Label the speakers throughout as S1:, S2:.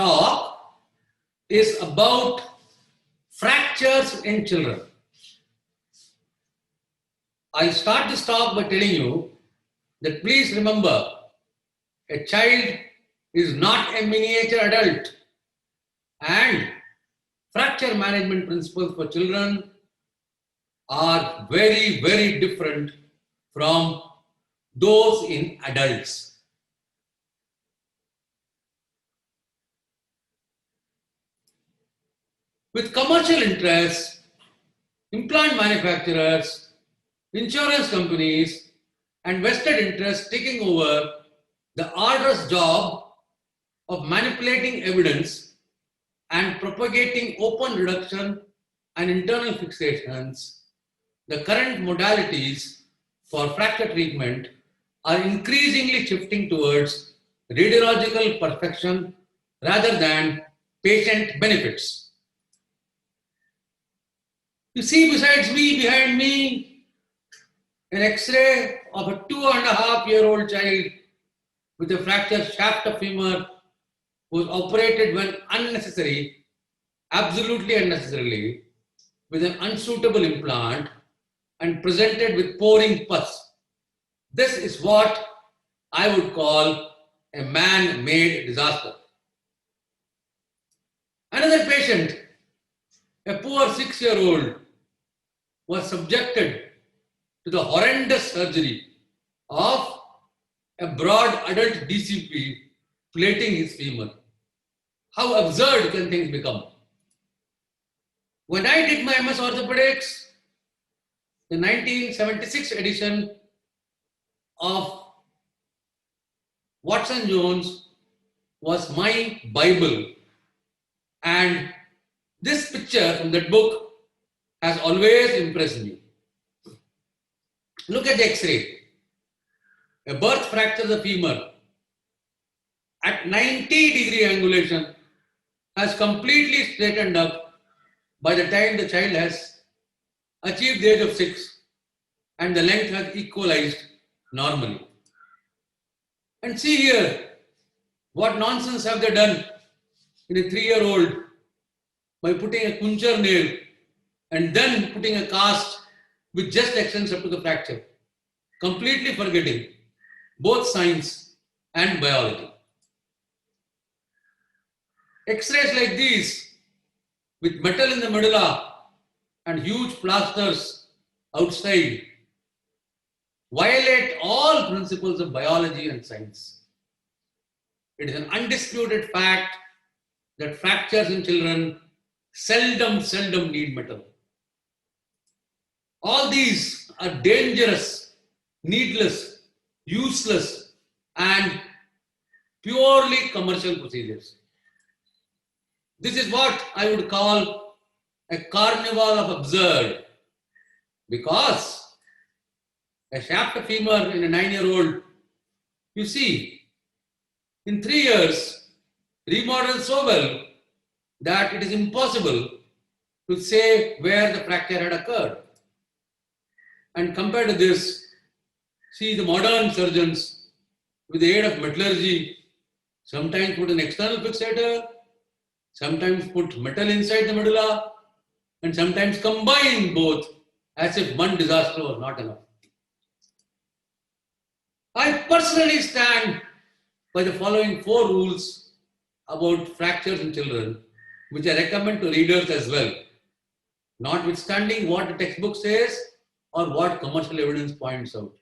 S1: talk is about fractures in children. I'll start this talk by telling you that please remember, a child is not a miniature adult, and fracture management principles for children are very, very different from those in adults. With commercial interests, implant manufacturers, insurance companies, and vested interests taking over the arduous job of manipulating evidence and propagating open reduction and internal fixations, the current modalities for fracture treatment are increasingly shifting towards radiological perfection rather than patient benefits. You see behind me, an X-ray of a 2.5-year-old child with a fractured shaft of femur was operated when unnecessary, absolutely unnecessarily, with an unsuitable implant and presented with pouring pus. This is what I would call a man-made disaster. Another patient, a poor 6-year-old, was subjected to the horrendous surgery of a broad adult DCP plating his femur. How absurd can things become? When I did my MS Orthopedics, the 1976 edition of Watson Jones was my Bible, and this picture from that book has always impressed me. Look at the X-ray. A birth fracture of the femur at 90-degree angulation has completely straightened up by the time the child has achieved the age of 6 and the length has equalized normally. And see here, what nonsense have they done in a 3-year-old by putting a puncture nail and then putting a cast which just extends up to the fracture, completely forgetting both science and biology. X-rays like these, with metal in the medulla and huge plasters outside, violate all principles of biology and science. It is an undisputed fact that fractures in children seldom need metal. All these are dangerous, needless, useless, and purely commercial procedures. This is what I would call a carnival of absurd, because a shaft of femur in a 9-year-old, you see, in 3 years, remodeled so well that it is impossible to say where the fracture had occurred. And compared to this, see the modern surgeons, with the aid of metallurgy, sometimes put an external fixator, sometimes put metal inside the medulla, and sometimes combine both as if one disaster was not enough. I personally stand by the following 4 rules about fractures in children, which I recommend to readers as well, notwithstanding what the textbook says or what commercial evidence points out.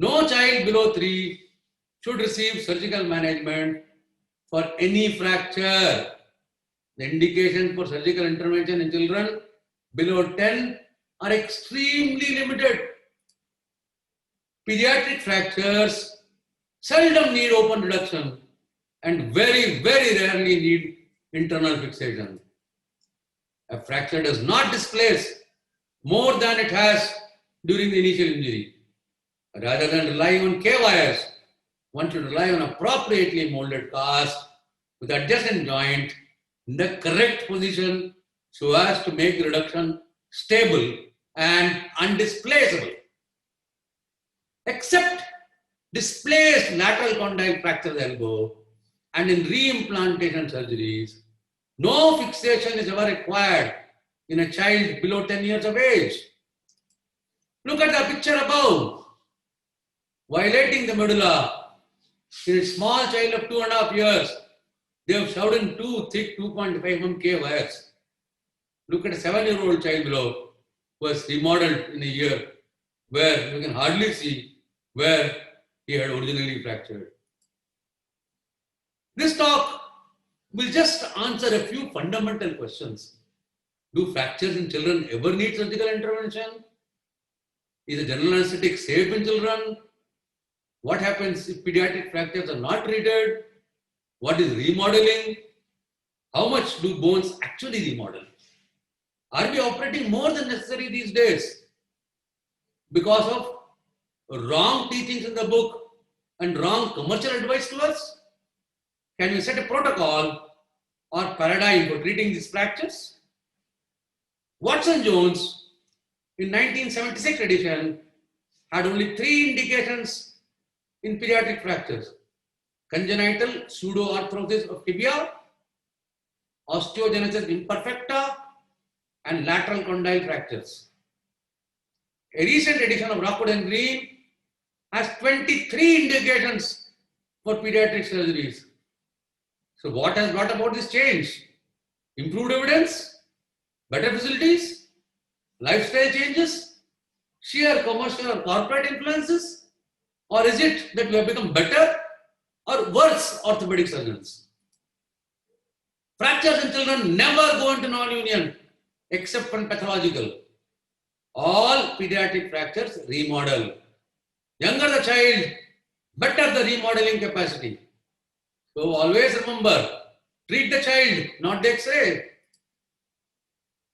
S1: No child below 3 should receive surgical management for any fracture. The indications for surgical intervention in children below 10 are extremely limited. Pediatric fractures seldom need open reduction and very, very rarely need internal fixation. A fracture does not displace more than it has during the initial injury. Rather than relying on K-wires, one should rely on appropriately molded cast with adjacent joint in the correct position so as to make the reduction stable and undisplaceable. Except displaced lateral condyle fracture of the elbow, And in reimplantation surgeries, no fixation is ever required in a child below 10 years of age. Look at the picture above. Violating the medulla in a small child of 2.5 years, they have shoved in two thick 2.5 mm wires. Look at a 7-year-old child below who was remodeled in a year, where you can hardly see where he had originally fractured. This talk will just answer a few fundamental questions. Do fractures in children ever need surgical intervention? Is a general anesthetic safe in children? What happens if pediatric fractures are not treated? What is remodeling? How much do bones actually remodel? Are we operating more than necessary these days because of wrong teachings in the book and wrong commercial advice to us? Can we set a protocol or paradigm for treating these fractures? Watson-Jones in 1976 edition had only 3 indications in pediatric fractures: congenital pseudoarthrosis of tibia, osteogenesis imperfecta, and lateral condyle fractures. A recent edition of Rockwood and Green has 23 indications for pediatric surgeries. So what has brought about this change? Improved evidence, better facilities, lifestyle changes, sheer commercial or corporate influences, or is it that we have become better or worse orthopedic surgeons? Fractures in children never go into non-union except when pathological. All pediatric fractures remodel. Younger the child, better the remodeling capacity. So always remember, treat the child, not the X-ray.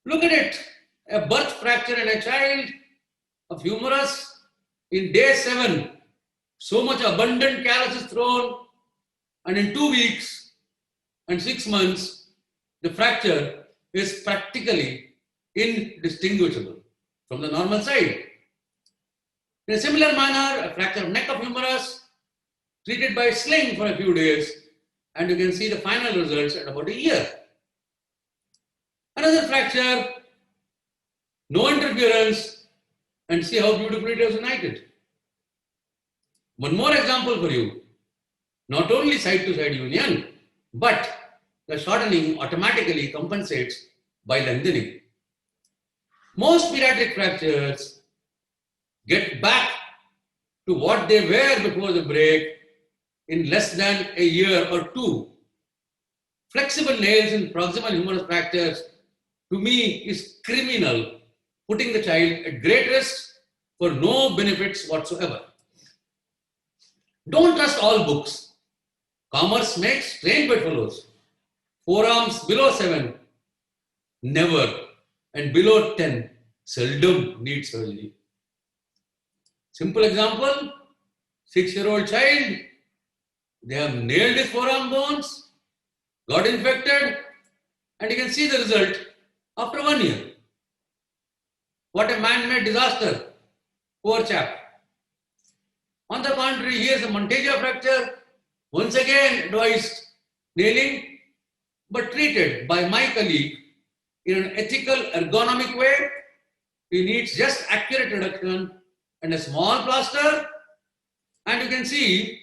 S1: Look at it, a birth fracture in a child of humerus in day 7. So much abundant callus is thrown, and in 2 weeks and 6 months, the fracture is practically indistinguishable from the normal side. In a similar manner, a fracture of neck of humerus treated by sling for a few days, and you can see the final results at about a year. Another fracture, no interference, and see how beautifully it was united. One more example for you. Not only side-to-side union, but the shortening automatically compensates by lengthening. Most pediatric fractures get back to what they were before the break in less than a year or 2. Flexible nails in proximal humerus fractures, to me, is criminal, putting the child at great risk for no benefits whatsoever. Don't trust all books. Commerce makes strange bedfellows. Forearms below 7, never, and below 10, seldom need surgery. Simple example, 6-year-old child, they have nailed his forearm bones, got infected, and you can see the result after 1 year. What a man-made disaster. Poor chap. On the contrary, he has a Monteggia fracture, once again advised nailing, but treated by my colleague in an ethical, ergonomic way. He needs just accurate reduction and a small plaster. And you can see,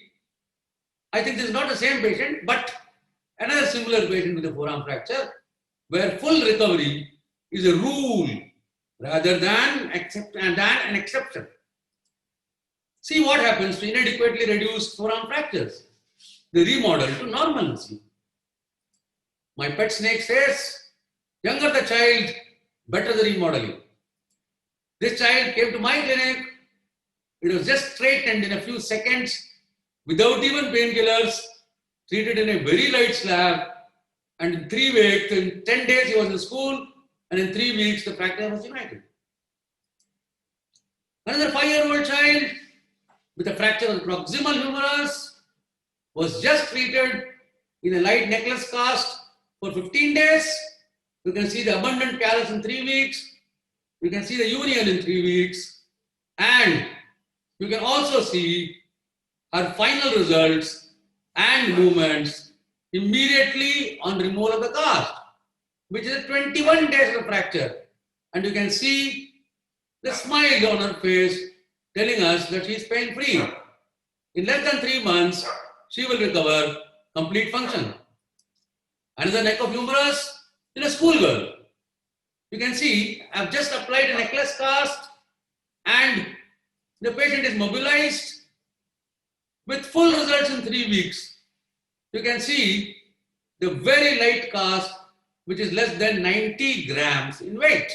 S1: I think this is not the same patient, but another similar patient with a forearm fracture, where full recovery is a rule rather than an exception. See what happens to inadequately reduced forearm fractures. They remodel to normalcy. My pet snake says, younger the child, better the remodeling. This child came to my clinic. It was just straightened in a few seconds without even painkillers, treated in a very light slab, and in 3 weeks, in 10 days he was in school, and in 3 weeks the fracture was united. Another 5-year-old child with a fracture of proximal humerus was just treated in a light necklace cast for 15 days. You can see the abundant callus in 3 weeks. You can see the union in 3 weeks. And you can also see her final results and movements immediately on removal of the cast, which is 21 days of fracture. And you can see the smile on her face telling us that she is pain-free. In less than 3 months, she will recover complete function. Another neck of humerus in a schoolgirl. You can see I have just applied a necklace cast and the patient is mobilized with full results in 3 weeks. You can see the very light cast which is less than 90 grams in weight.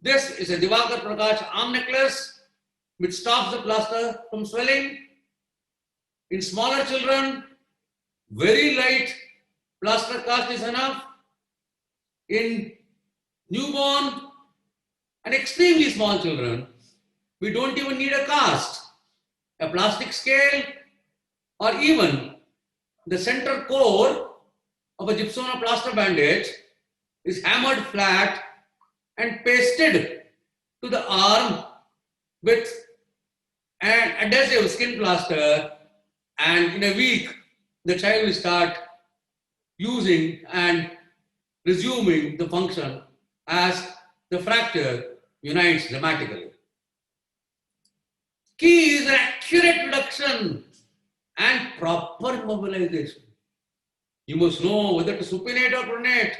S1: This is a Diwakar Prakash arm necklace which stops the plaster from swelling. In smaller children, very light plaster cast is enough. In newborn and extremely small children, we don't even need a cast. A plastic scale or even the center core of a gypsum or plaster bandage is hammered flat and pasted to the arm with an adhesive skin plaster, and in a week the child will start using and resuming the function as the fracture unites dramatically. Key is accurate reduction and proper mobilization. You must know whether to supinate or pronate,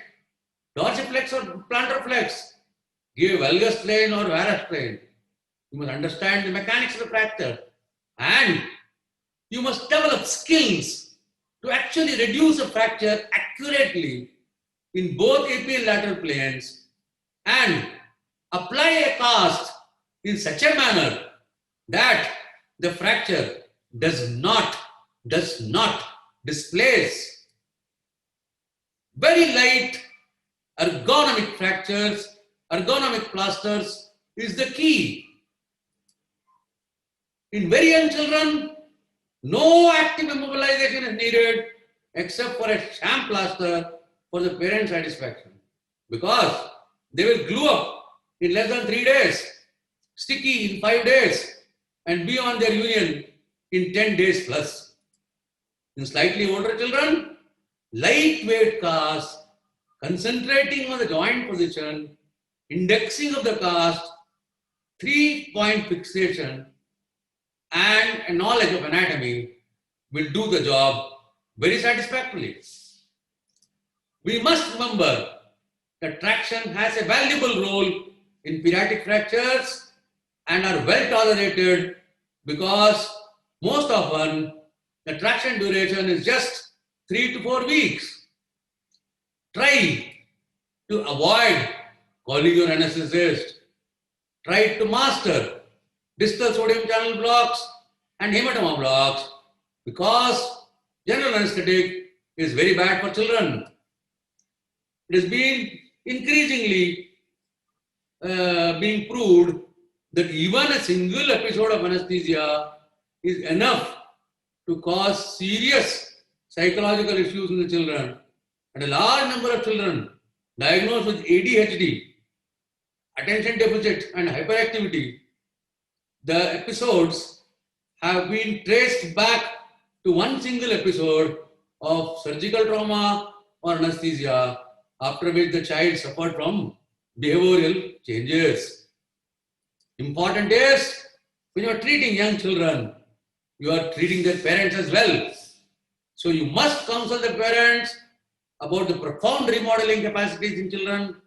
S1: dorsiflex or plantar flex, give valgus strain or varus strain. You must understand the mechanics of the fracture, and you must develop skills to actually reduce a fracture accurately in both AP and lateral planes and apply a cast in such a manner that the fracture does not displace. Very light ergonomic fractures, ergonomic plasters is the key. In very young children, no active immobilization is needed except for a sham plaster for the parent satisfaction, because they will glue up in less than 3 days, sticky in 5 days, and be on their union in 10 days plus. In slightly older children, lightweight cast, concentrating on the joint position, indexing of the cast, 3-point fixation, and a knowledge of anatomy will do the job very satisfactorily. We must remember that traction has a valuable role in pediatric fractures and are well tolerated because most often the traction duration is just 3 to 4 weeks. Try to avoid calling your anesthetist. Try to master distal sodium channel blocks and hematoma blocks, because general anesthetic is very bad for children. It has been increasingly being proved that even a single episode of anesthesia is enough to cause serious psychological issues in the children, and a large number of children diagnosed with ADHD, attention deficit and hyperactivity, the episodes have been traced back to one single episode of surgical trauma or anesthesia, after which the child suffered from behavioral changes. Important is, when you are treating young children, you are treating their parents as well. So you must counsel the parents about the profound remodeling capacities in children,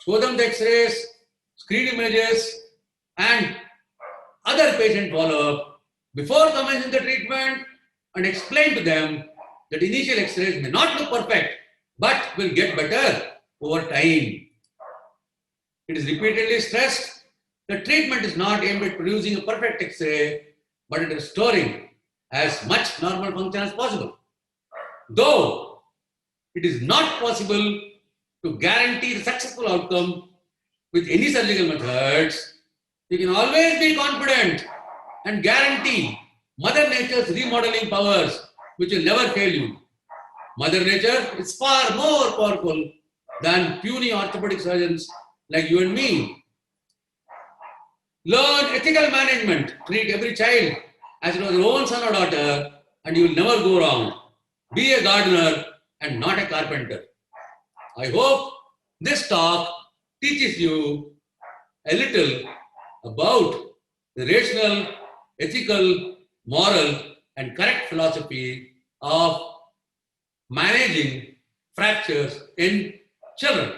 S1: show them the x-rays, screen images, and other patient follow-up before commencing the treatment, and explain to them that initial x-rays may not look perfect but will get better over time. It is repeatedly stressed that treatment is not aimed at producing a perfect x-ray but at restoring as much normal function as possible. Though it is not possible to guarantee the successful outcome with any surgical methods, you can always be confident and guarantee Mother Nature's remodeling powers, which will never fail you. Mother Nature is far more powerful than puny orthopedic surgeons like you and me. Learn ethical management. Treat every child as it was your own son or daughter, and you will never go wrong. Be a gardener and not a carpenter. I hope this talk teaches you a little about the rational, ethical, moral, and correct philosophy of managing fractures in children.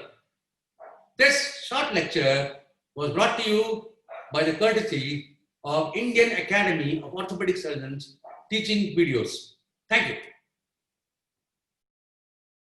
S1: This short lecture was brought to you by the courtesy of Indian Academy of Orthopedic Surgeons teaching videos. Thank you.